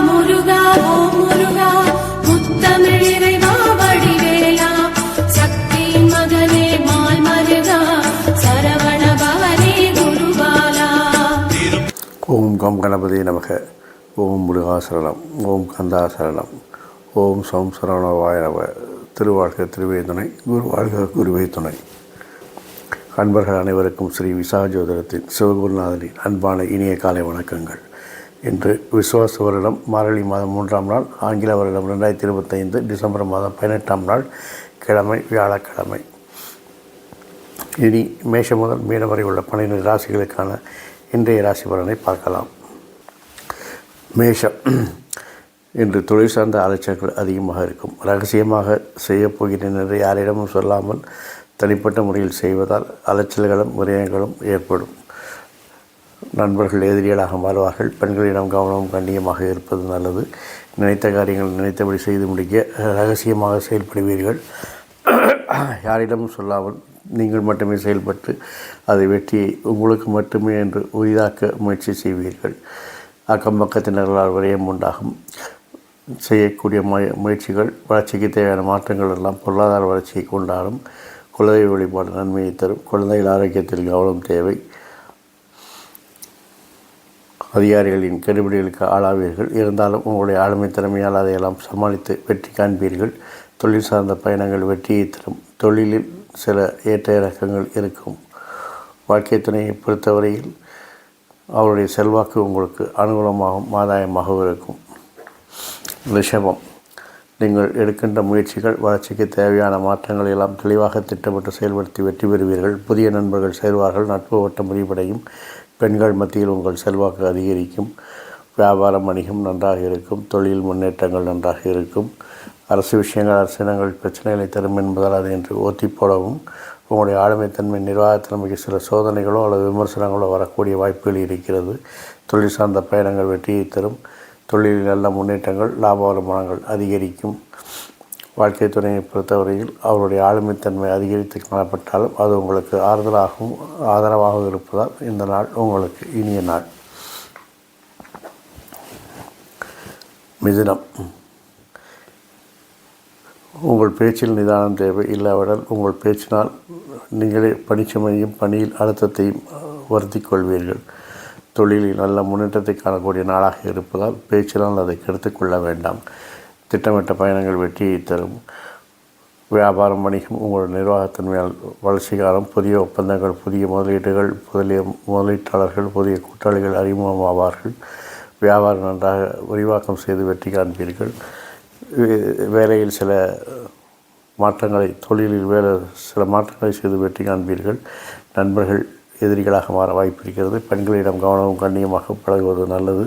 முருகா ஓம் முருகா முத்தமிழ் இறைவா வடிவேலா சக்தியின் மகனே மால் மருகா சரவண பவனே குருபாலா. ஓம் கம் கணபதி நமக. ஓம் முருகாசரணம். ஓம் கந்தாசரணம். ஓம் சோம் சரவணவாய நம. திருவாழ்க திருவே துணை, குருவாழ்க குருவே துணை. அன்பர்கள் அனைவருக்கும் ஸ்ரீ விசாஜோதரத்தின் சிவகுருநாதனின் அன்பான இனிய காலை வணக்கங்கள். இன்று விசுவாச வருடம் மார்கழி மாதம் 3ஆம் நாள், ஆங்கில வருடம் 2025 டிசம்பர் மாதம் 18ஆம் நாள், கிழமை வியாழக்கிழமை. இனி மேஷம் முதல் மீனம் வரை உள்ள 12 ராசிகளுக்கான இன்றைய ராசி பலனை பார்க்கலாம். மேஷம். இன்று தொழில் சார்ந்த அலைச்சல்கள் அதிகமாக இருக்கும். ரகசியமாக செய்யப்போகிறேன் என்று யாரிடமும் சொல்லாமல் தனிப்பட்ட முறையில் செய்வதால் அலைச்சல்களும் விரயங்களும் ஏற்படும். நண்பர்கள் எதிரிகளாக மாறுவார்கள். பெண்களிடம் கவனமும் கண்ணியமாக இருப்பது நல்லது. நினைத்த காரியங்கள் நினைத்தபடி செய்து முடிக்க ரகசியமாக செயல்படுவீர்கள். யாரிடமும் சொல்லாமல் நீங்கள் மட்டுமே செயல்பட்டு அதை வெற்றியை உங்களுக்கு மட்டுமே என்று உரிதாக்க முயற்சி செய்வீர்கள். அக்கம் பக்கத்தினர்களால் விரயம் உண்டாகும். செய்யக்கூடிய முயற்சிகள் வளர்ச்சிக்கு தேவையான மாற்றங்கள் எல்லாம் பொருளாதார வளர்ச்சியை கொண்டாடும். குலதெய்வ வழிபாடு நன்மையை தரும். குழந்தைகள் ஆரோக்கியத்தில் கவனம் தேவை. அதிகாரிகளின் கெடுபிடிகளுக்கு ஆளாவீர்கள். இருந்தாலும் உங்களுடைய ஆளுமை திறமையால் அதையெல்லாம் சமாளித்து வெற்றி காண்பீர்கள். தொழில் சார்ந்த பயணங்கள் வெற்றியை தரும். தொழிலில் சில ஏற்ற இறக்கங்கள் இருக்கும். வாழ்க்கை துணையை பொறுத்தவரையில் அவருடைய செல்வாக்கு உங்களுக்கு அனுகூலமாகவும் ஆதாயமாகவும் இருக்கும். ரிஷபம். நீங்கள் எடுக்கின்ற முயற்சிகள் வளர்ச்சிக்கு தேவையான மாற்றங்களை எல்லாம் தெளிவாக திட்டமிட்டு செயல்படுத்தி வெற்றி பெறுவீர்கள். புதிய நண்பர்கள் சேர்வார்கள். நட்பு வட்டம் விரிவடையும். பெண்கள் மத்தியில் உங்கள் செல்வாக்கு அதிகரிக்கும். வியாபாரம் வணிகம் நன்றாக இருக்கும். தொழில் முன்னேற்றங்கள் நன்றாக இருக்கும். அரசு விஷயங்கள் அரசினங்கள் பிரச்சனைகளை தரும் என்பதால் அதை என்று ஓத்தி போடவும் உங்களுடைய ஆளுமைத்தன்மை நிர்வாகத்திறமைக்கு சில சோதனைகளோ அல்லது விமர்சனங்களோ வரக்கூடிய வாய்ப்புகள் இருக்கிறது. தொழில் சார்ந்த பயணங்கள் வெற்றியை தரும். தொழிலில் நல்ல முன்னேற்றங்கள் லாப வருமானங்கள் அதிகரிக்கும். வாழ்க்கை துணையை பொறுத்தவரையில் அவருடைய ஆளுமைத்தன்மை அதிகரித்து காணப்பட்டாலும் அது உங்களுக்கு ஆறுதலாகவும் ஆதரவாகவும் இருப்பதால் இந்த நாள் உங்களுக்கு இனிய நாள். மிதுனம். உங்கள் பேச்சில் நிதானம் தேவை. இல்லாவிட்டால் உங்கள் பேச்சினால் நீங்களே பணிச்சுமையும் பணியில் அழுத்தத்தையும் வருத்திக் கொள்வீர்கள். தொழிலில் நல்ல முன்னேற்றத்தை காணக்கூடிய நாளாக இருப்பதால் பேச்சினால் அதை கெடுத்துக்கொள்ள வேண்டாம். திட்டமிட்ட பயணங்கள் வெற்றியை தரும். வியாபாரம் வணிகம் உங்கள் நிர்வாகத்தன்மையால் வளர்ச்சிகாரம். புதிய ஒப்பந்தங்கள், புதிய முதலீடுகள், புதிய முதலீட்டாளர்கள், புதிய கூட்டாளிகள் அறிமுகமாவார்கள். வியாபாரம் நன்றாக விரிவாக்கம் செய்து வெற்றி காண்பீர்கள். வேலையில் சில மாற்றங்களை தொழிலில் சில மாற்றங்களை செய்து வெற்றி காண்பீர்கள். நண்பர்கள் எதிரிகளாக மாற வாய்ப்பு இருக்கிறது. பெண்களிடம் கவனமும் கண்ணியமாக பழகுவது நல்லது.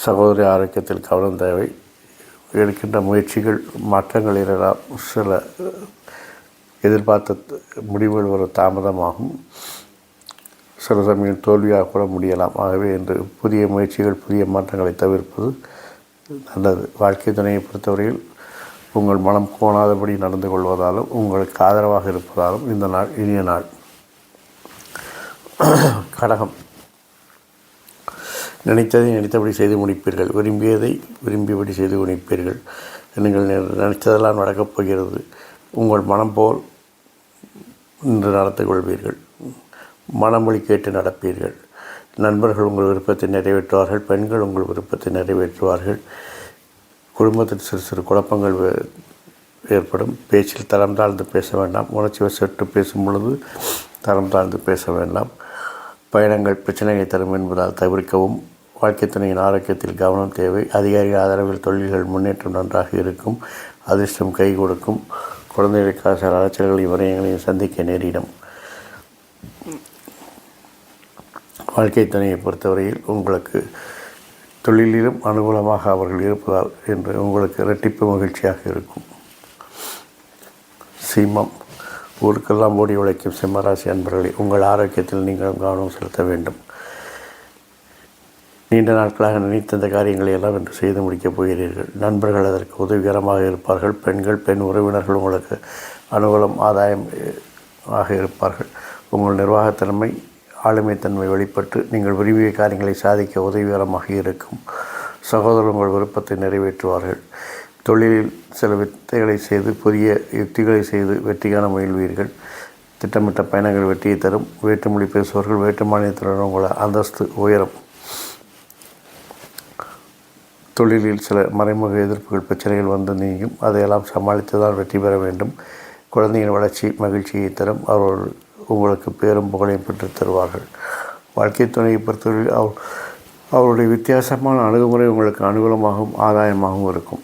சகோதரி ஆரோக்கியத்தில் கவனம் தேவை. எடுக்கின்ற முயற்சிகள் மாற்றங்கள் எல்லாம் சில எதிர்பார்த்த முடிவுகள் ஒரு தாமதமாகும். சில சமயம் தோல்வியாக கூட முடியலாம். ஆகவே இன்று புதிய முயற்சிகள் புதிய மாற்றங்களை தவிர்ப்பது நல்லது. வாழ்க்கை துணையை பொறுத்தவரையில் உங்கள் மனம் கோணாதபடி நடந்து கொள்வதாலும் உங்களுக்கு ஆதரவாக இருப்பதாலும் இந்த நாள் இனிய நாள். கடகம். நினைத்ததை நினைத்தபடி செய்து முடிப்பீர்கள். விரும்பியதை விரும்பியபடி செய்து முடிப்பீர்கள். நீங்கள் நினைத்ததெல்லாம் நடக்கப் போகிறது. உங்கள் மனம் போல் இன்று நடந்து கொள்வீர்கள். மனமொழி கேட்டு நடப்பீர்கள். நண்பர்கள் உங்கள் விருப்பத்தை நிறைவேற்றுவார்கள். பெண்கள் உங்கள் விருப்பத்தை நிறைவேற்றுவார்கள். குடும்பத்தில் சிறு சிறு குழப்பங்கள் ஏற்படும். பேச்சில் தரம் தாழ்ந்து பேச வேண்டாம். உணர்ச்சி வசப்பட்டு பேசும் பொழுது தரம் தாழ்ந்து பேச வேண்டாம். பயணங்கள் பிரச்சனையை தரும் என்பதால் தவிர்க்கவும். வாழ்க்கை துணையின் ஆரோக்கியத்தில் கவனம் தேவை. அதிகாரிகள் ஆதரவில் தொழில்கள் முன்னேற்றம் நன்றாக இருக்கும். அதிர்ஷ்டம் கை கொடுக்கும். குழந்தைகளுக்காக சில அலைச்சல்களையும் விரயங்களையும் சந்திக்க நேரிடும். வாழ்க்கை துணையை பொறுத்தவரையில் உங்களுக்கு தொழிலிலும் அனுகூலமாக அவர்கள் இருப்பதால் என்று உங்களுக்கு இரட்டிப்பு மகிழ்ச்சியாக இருக்கும். சிம்மம். ஊருக்கெல்லாம் ஓடி உழைக்கும் சிம்மராசி அன்பர்களே, உங்கள் ஆரோக்கியத்தில் நீங்கள் கவனம் செலுத்த வேண்டும். நீண்ட நாட்களாக நினைத்த காரியங்களை எல்லாம் இன்று செய்து முடிக்கப் போகிறீர்கள். நண்பர்கள் அதற்கு உதவிகரமாக இருப்பார்கள். பெண் உறவினர்கள் உங்களுக்கு அனுகூலம் ஆதாயம் ஆக இருப்பார்கள். உங்கள் நிர்வாகத்திறமை ஆளுமைத்தன்மை வெளிப்பட்டு நீங்கள் விரும்பிய காரியங்களை சாதிக்க உதவிகரமாக இருக்கும். சகோதரர் உங்கள் விருப்பத்தை நிறைவேற்றுவார்கள். தொழிலில் சில வித்தைகளை செய்து புதிய யுக்திகளை செய்து வெற்றி காண முயல்வீர்கள். திட்டமிட்ட பயணங்கள் வெற்றியை தரும். வேற்றுமொழி பேசுபவர்கள் வேற்று மாநிலத்தினர் உங்கள் அந்தஸ்து உயரும். தொழிலில் சில மறைமுக எதிர்ப்புகள் பிரச்சனைகள் வந்து நீங்கும். அதையெல்லாம் சமாளித்து தான் வெற்றி பெற வேண்டும். குழந்தையின் வளர்ச்சி மகிழ்ச்சியை தரும். அவர்கள் உங்களுக்கு பேரும் புகழையும் பெற்றுத் தருவார்கள். வாழ்க்கை துணையை பொறுத்தவரையில் அவருடைய வித்தியாசமான அணுகுமுறை உங்களுக்கு அனுகூலமாகவும் ஆதாயமாகவும் இருக்கும்.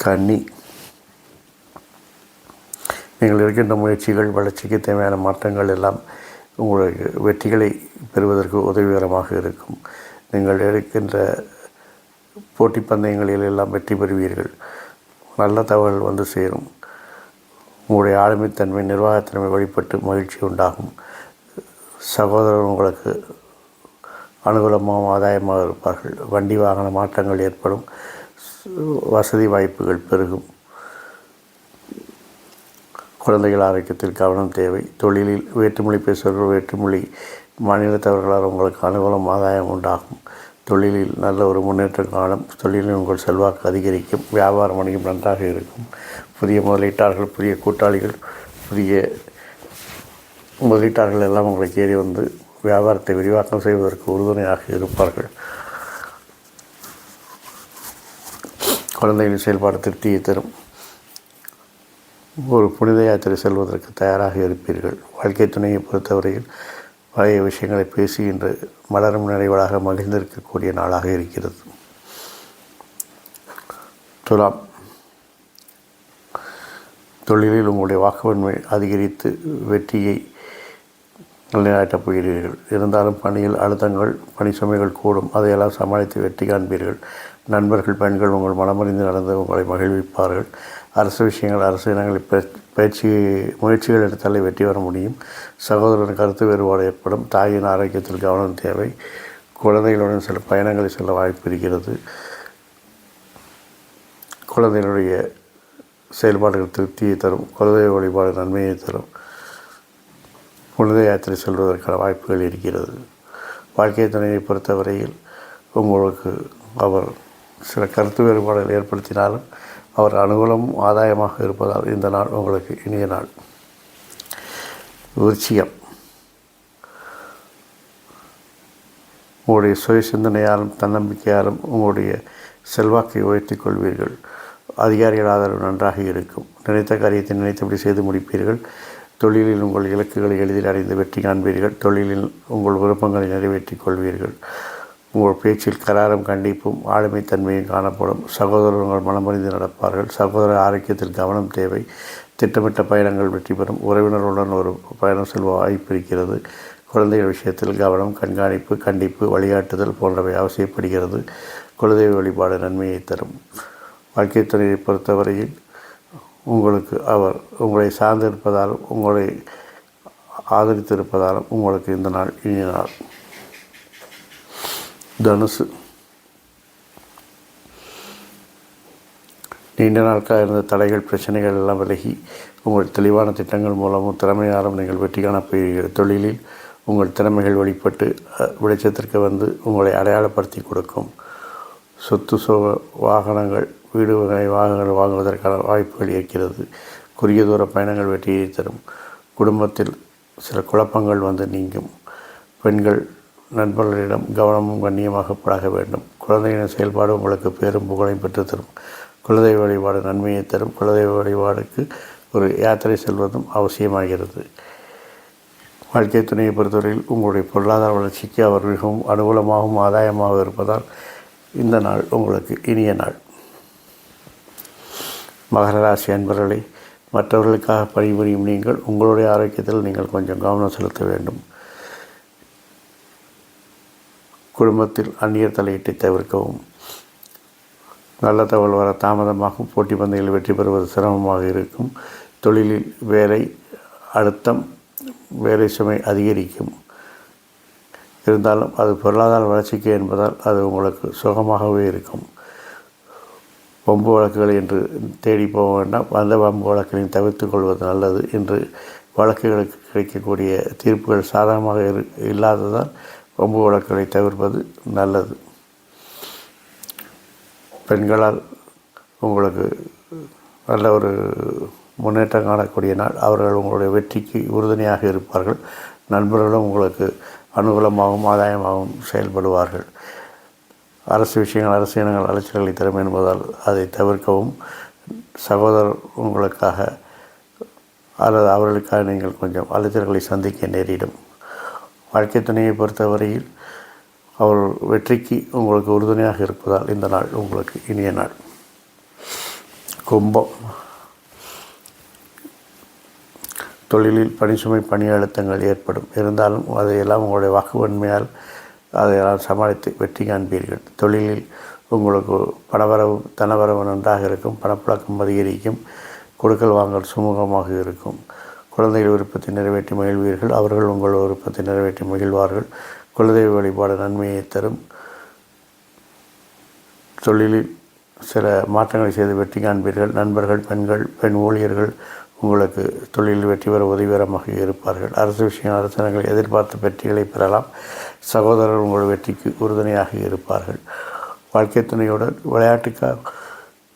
கன்னி, நீங்கள் இருக்கின்ற முயற்சிகள் வளர்ச்சிக்கு தேவையான மாற்றங்கள் எல்லாம் உங்களுக்கு வெற்றிகளை பெறுவதற்கு உதவிகரமாக இருக்கும். நீங்கள் இருக்கின்ற போட்டி பந்தயங்களில் எல்லாம் வெற்றி பெறுவீர்கள். நல்ல தகவல் வந்து சேரும். உங்களுடைய ஆளுமைத்தன்மை நிர்வாகத்தின்மை வழிபட்டு மகிழ்ச்சி உண்டாகும். சகோதரர் உங்களுக்கு அனுகூலமாகவும் ஆதாயமாக இருப்பார்கள். வண்டி வாகன மாற்றங்கள் ஏற்படும். வசதி வாய்ப்புகள் பெருகும். குழந்தைகள் ஆரோக்கியத்தில் கவனம் தேவை. தொழிலில் வேற்றுமொழி பேசுபவர்கள் வேற்றுமொழி மாநிலத்தவர்களால் உங்களுக்கு அனுகூலம் ஆதாயம் உண்டாகும். தொழிலில் நல்ல ஒரு முன்னேற்றம் காணும். தொழிலில் உங்கள் செல்வாக்கு அதிகரிக்கும். வியாபார வணிகம் நன்றாக இருக்கும். புதிய முதலீட்டாளர்கள் புதிய கூட்டாளிகள் புதிய முதலீட்டாளர்கள் எல்லாம் உங்களை தேடி வந்து வியாபாரத்தை விரிவாக்கம் செய்வதற்கு உறுதுணையாக இருப்பார்கள். குழந்தைகளின் செயல்பாடு திருப்தியை தரும். ஒரு புனித யாத்திரை செல்வதற்கு தயாராக இருப்பீர்கள். வாழ்க்கை துணையை பொறுத்தவரையில் பழைய விஷயங்களை பேசி இன்று மலரும் நிறைவலாக மகிழ்ந்திருக்கக்கூடிய நாளாக இருக்கிறது. துலாம், தொழிலில் உங்களுடைய வாக்குவன்மை அதிகரித்து வெற்றியை நிலைநாட்டப் போகிறீர்கள். இருந்தாலும் பணியில் அழுத்தங்கள் பணி சுமைகள் கூடும். அதையெல்லாம் சமாளித்து வெற்றி காண்பீர்கள். நண்பர்கள் பெண்கள் உங்கள் மனமறிந்து நடந்து உங்களை மகிழ்விப்பார்கள். அரசு விஷயங்கள் அரசு இனங்களை முயற்சிகள் எடுத்தாலே வெற்றி பெற முடியும். சகோதரன் கருத்து வேறுபாடு ஏற்படும். தாயின் ஆரோக்கியத்தில் கவனம் தேவை. குழந்தைகளுடன் சில பயணங்களை செல்ல வாய்ப்பு இருக்கிறது. குழந்தைகளுடைய செயல்பாடுகள் திருப்தியை தரும். குலதெய்வ வழிபாடு நன்மையை தரும். புனித யாத்திரை செல்வதற்கான வாய்ப்புகள் இருக்கிறது. வாழ்க்கை துணையை பொறுத்தவரையில் உங்களுக்கு அவர் சில கருத்து வேறுபாடுகள் ஏற்படுத்தினாலும் அவர் அனுகூலமும் ஆதாயமாக இருப்பதால் இந்த நாள் உங்களுக்கு இனிய நாள். விருச்சிகம், உங்களுடைய சுய சிந்தனையாலும் தன்னம்பிக்கையாலும் உங்களுடைய செல்வாக்கை உயர்த்திக் கொள்வீர்கள். அதிகாரிகள் ஆதரவு நன்றாக இருக்கும். நினைத்த காரியத்தை நினைத்தபடி செய்து முடிப்பீர்கள். தொழிலில் உங்கள் இலக்குகளை எளிதில் அடைந்து வெற்றி காண்பீர்கள். தொழிலில் உங்கள் விருப்பங்களை நிறைவேற்றிக் கொள்வீர்கள். உங்கள் பேச்சில் கராரும் கண்டிப்பும் ஆளுமைத்தன்மையும் காணப்படும். சகோதரர் உங்கள் மனமறிந்து நடப்பார்கள். சகோதர ஆரோக்கியத்தில் கவனம் தேவை. திட்டமிட்ட பயணங்கள் வெற்றி பெறும். உறவினர்களுடன் ஒரு பயணம் செல்வ வாய்ப்பு இருக்கிறது. குழந்தைகள் விஷயத்தில் கவனம், கண்காணிப்பு, கண்டிப்பு, வழிகாட்டுதல் போன்றவை அவசியப்படுகிறது. குலதெய்வ வழிபாடு நன்மையை தரும். வாழ்க்கை துறையை பொறுத்தவரையில் உங்களுக்கு அவர் உங்களை சார்ந்திருப்பதாலும் உங்களை ஆதரித்திருப்பதாலும் உங்களுக்கு இந்த நாள் இனிய நாள். தனுசு, நீண்ட நாட்களாக இருந்த தடைகள் பிரச்சனைகள் எல்லாம் விலகி உங்கள் தெளிவான திட்டங்கள் மூலமும் திறமையாலும் நீங்கள் வெற்றி காணப்போகிறீர்கள். தொழிலில் உங்கள் திறமைகள் வெளிப்பட்டு வெளிச்சத்திற்கு வந்து உங்களை அடையாளப்படுத்தி கொடுக்கும். சொத்து வாகனங்கள் வீடு வாகனங்கள் வாங்குவதற்கான வாய்ப்புகள் இருக்கிறது. குறுகிய தூர பயணங்கள் வெற்றியை தரும். குடும்பத்தில் சில குழப்பங்கள் வந்து நீங்கும். பெண்கள் நண்பர்களிடம் கவனமும் கண்ணியமாக பழக வேண்டும். குழந்தைகளின் செயல்பாடு உங்களுக்கு பேரும் புகழையும் பெற்றுத்தரும். குலதெய்வ வழிபாடு நன்மையை தரும். குலதெய்வ வழிபாடுக்கு ஒரு யாத்திரை செல்வதும் அவசியமாகிறது. வாழ்க்கை துணையை பொறுத்தவரையில் உங்களுடைய பொருளாதார வளர்ச்சிக்கு அவர் மிகவும் அனுகூலமாகவும் ஆதாயமாக இருப்பதால் இந்த நாள் உங்களுக்கு இனிய நாள். மகர ராசி அன்பர்களை, மற்றவர்களுக்காக பணிபுரியும் நீங்கள் உங்களுடைய ஆரோக்கியத்தில் நீங்கள் கொஞ்சம் கவனம் செலுத்த வேண்டும். குடும்பத்தில் அந்நியர் தலையீட்டை தவிர்க்கவும். நல்ல தகவல் வர தாமதமாகும். போட்டி பந்தயங்களில் வெற்றி பெறுவது சிரமமாக இருக்கும். தொழிலில் வேலை அழுத்தம் வேலை சுமை அதிகரிக்கும். இருந்தாலும் அது பொருளாதார வளர்ச்சிக்கு என்பதால் அது உங்களுக்கு சுகமாகவே இருக்கும். வம்பு வழக்குகள் என்று தேடி போக வேண்டாம். அந்த வம்பு வழக்குகளையும் தவிர்த்து கொள்வது நல்லது. என்று வழக்குகளுக்கு கிடைக்கக்கூடிய தீர்ப்புகள் சாதகமாக இல்லாததால் வம்பு வழக்குகளை தவிர்ப்பது நல்லது. பெண்களால் உங்களுக்கு நல்ல ஒரு முன்னேற்றம் காணக்கூடிய நாள். அவர்கள் உங்களுடைய வெற்றிக்கு உறுதுணையாக இருப்பார்கள். நண்பர்களும் உங்களுக்கு அனுகூலமாகவும் ஆதாயமாகவும் செயல்படுவார்கள். அரசு விஷயங்கள் அரசு இனங்கள் அலைச்சல்களை தரும் என்பதால் அதை தவிர்க்கவும். சகோதரர் உங்களுக்காக அல்லது அவர்களுக்காக நீங்கள் கொஞ்சம் அலைச்சல்களை சந்திக்க நேரிடும். வாழ்க்கை துணையை பொறுத்தவரையில் அவர் வெற்றிக்கு உங்களுக்கு உறுதுணையாக இருப்பதால் இந்த நாள் உங்களுக்கு இனிய நாள். கும்பம். தொழிலில் பணிசுமை பணி அழுத்தங்கள் ஏற்படும். இருந்தாலும் அதையெல்லாம் உங்களுடைய வாக்குவன்மையால் அதையெல்லாம் சமாளித்து வெற்றி காண்பீர்கள். தொழிலில் உங்களுக்கு பணவரவு தனவரவு நன்றாக இருக்கும். பணப்பழக்கம் அதிகரிக்கும். கொடுக்கல் வாங்கல் சுமூகமாக இருக்கும். குழந்தைகள் விருப்பத்தை நிறைவேற்றி மகிழ்வீர்கள். அவர்கள் உங்கள் விருப்பத்தை நிறைவேற்றி மகிழ்வார்கள். குலதெய்வ வழிபாடு நன்மையை தரும். தொழிலில் சில மாற்றங்களை செய்து வெற்றி காண்பீர்கள். நண்பர்கள், பெண் ஊழியர்கள் உங்களுக்கு தொழிலில் வெற்றி பெற உதவிகரமாக இருப்பார்கள். அரசு விஷயம் அரசாங்கங்கள் எதிர்பார்த்த வெற்றிகளை பெறலாம். சகோதரர் உங்கள் வெற்றிக்கு உறுதுணையாக இருப்பார்கள். வாழ்க்கை துணையுடன் விளையாட்டுக்காக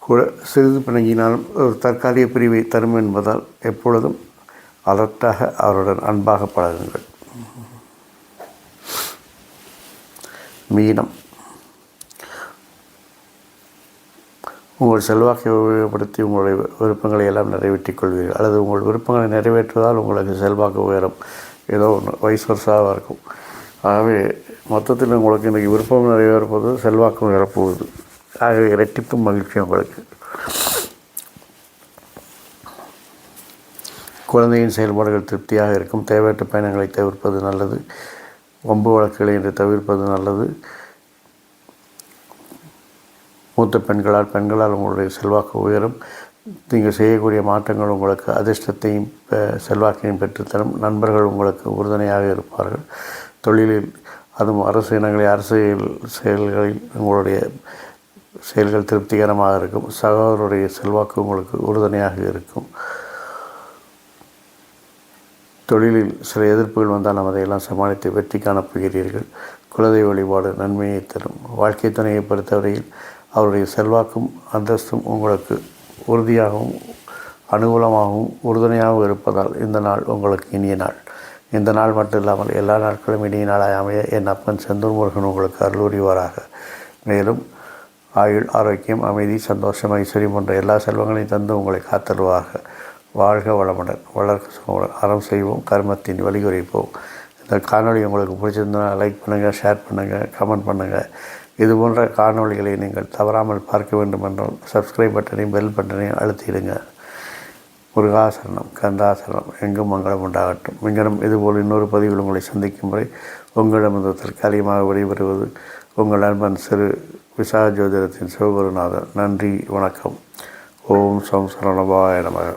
கூட சிறிது பிணங்கினாலும் ஒரு தற்காலிக பிரிவை தரும் என்பதால் எப்பொழுதும் அலர்ட்டாக அவருடன் அன்பாக பழகுங்கள். மீனம். உங்கள் செல்வாக்கை உபயோகப்படுத்தி உங்களுடைய விருப்பங்களை எல்லாம் நிறைவேற்றிக் கொள்வீர்கள். அல்லது உங்கள் விருப்பங்களை நிறைவேற்றுவதால் உங்களுக்கு செல்வாக்கு உயரும். ஏதோ ஒன்று வைஸ் வர்சாவாக இருக்கும். ஆகவே மொத்தத்தில் உங்களுக்கு இன்றைக்கி விருப்பம் நிறைவேறப்போது, செல்வாக்கும் உயரப்போகுது. ஆகவே இரட்டிப்பும் மகிழ்ச்சி உங்களுக்கு. குழந்தையின் செயல்பாடுகள் திருப்தியாக இருக்கும். தேவையற்ற பயணங்களை தவிர்ப்பது நல்லது. வம்பு வழக்குகளை என்று தவிர்ப்பது நல்லது. மூத்த பெண்களால் உங்களுடைய செல்வாக்கு உயரும். நீங்கள் செய்யக்கூடிய மாற்றங்கள் உங்களுக்கு அதிர்ஷ்டத்தையும் செல்வாக்கையும் பெற்றுத்தரும். நண்பர்கள் உங்களுக்கு உறுதுணையாக இருப்பார்கள். தொழிலில் அதுவும் அரசு இனங்களை அரசியல் செயல்களில் உங்களுடைய செயல்கள் திருப்திகரமாக இருக்கும். சகோதரருடைய செல்வாக்கு உங்களுக்கு உறுதுணையாக இருக்கும். தொழிலில் சில எதிர்ப்புகள் வந்தால் நாம் அதையெல்லாம் சமாளித்து வெற்றி காணப்போகிறீர்கள். குலதெய்வ வழிபாடு நன்மையை தரும். வாழ்க்கை துணையை பொறுத்தவரையில் அவருடைய செல்வாக்கும் அந்தஸ்தும் உங்களுக்கு உறுதியாகவும் அனுகூலமாகவும் உறுதுணையாகவும் இருப்பதால் இந்த நாள் உங்களுக்கு இனிய நாள். இந்த நாள் மட்டும் இல்லாமல் எல்லா நாட்களும் இனிய நாளாய் அமைய என் அப்பன் செந்தூர் முருகன் உங்களுக்கு அருள்புரிவாராக. மேலும் ஆயுள், ஆரோக்கியம், அமைதி, சந்தோஷம், ஐஸ்வர்யம் போன்ற எல்லா செல்வங்களையும் தந்து உங்களை காத்தருவாக. வாழ்க வளமுடன், வளர்க்க சுகமுடன். அறம் செய்வோம், கர்மத்தின் வழிகுறைப்போம். இந்த காணொளி உங்களுக்கு பிடிச்சிருந்தா லைக் பண்ணுங்கள், ஷேர் பண்ணுங்கள், கமெண்ட் பண்ணுங்கள். இது போன்ற காணொளிகளை நீங்கள் தவறாமல் பார்க்க வேண்டும் என்றால் சப்ஸ்கிரைப் பட்டனையும் பெல் பட்டனையும் அழுத்திடுங்க. முருகாசரணம், கந்தாசரணம், எங்கும் மங்களம் உண்டாகட்டும். மீண்டும் இதுபோல் இன்னொரு பதிவில் உங்களை சந்திக்கும் வரை உங்களிடமிருந்து தற்காலிகமாக விடைபெறுவது உங்கள் நண்பன் சிறு விசாக ஜோதிடத்தின் சிவகுருநாதன். நன்றி, வணக்கம். ஓம் சம் சரணபாய நமக.